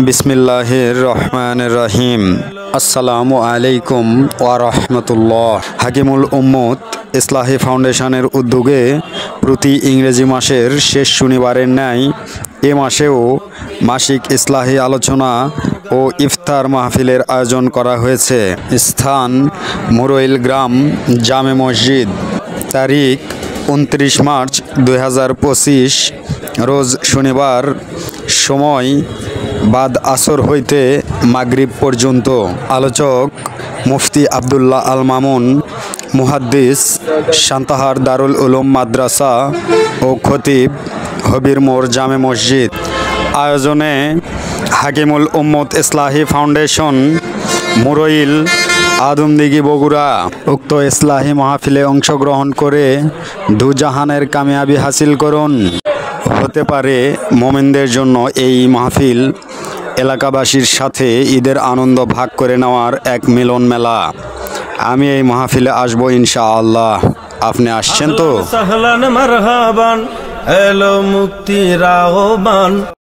বিসমিল্লাহির রহমানির রহিম। আসসালামু আলাইকুম ওয়া রাহমাতুল্লাহ। হাকিমুল উম্মত ইসলাহি ফাউন্ডেশনের উদ্যোগে প্রতি ইংরেজি মাসের শেষ শনিবারের ন্যায় এ মাসেও মাসিক ইসলাহি আলোচনা ও ইফতার মাহফিলের আয়োজন করা হয়েছে। স্থান মুরইল গ্রাম জামে মসজিদ। তারিখ 29 মার্চ 2025 রোজ শনিবার। সময় বাদ আসর হইতে মাগরিব পর্যন্ত। আলোচক মুফতি আবদুল্লাহ আল মামুন, মুহাদ্দিস, সান্তাহার দারুল উলুম মাদ্রাসা ও খতিব হবির মোড় জামে মসজিদ। আয়োজনে হাকিমুল উম্মত ইসলাহি ফাউন্ডেশন, মুরইল, আদমদিঘি, বগুড়া। উক্ত ইসলাহি মাহফিলে অংশগ্রহণ করে দুজাহানের কামিয়াবি হাসিল করুন। হতে পারে মোমিনদের জন্য এই মাহফিল এলাকাবাসীর সাথে ঈদের আনন্দ ভাগ করে নেওয়ার এক মিলন মেলা। আমি এই মাহফিলে আসবো ইনশাআল্লাহ। আপনি আসছেন তো? সাহলান মারহাবান, এলো মুক্তির আহ্বান।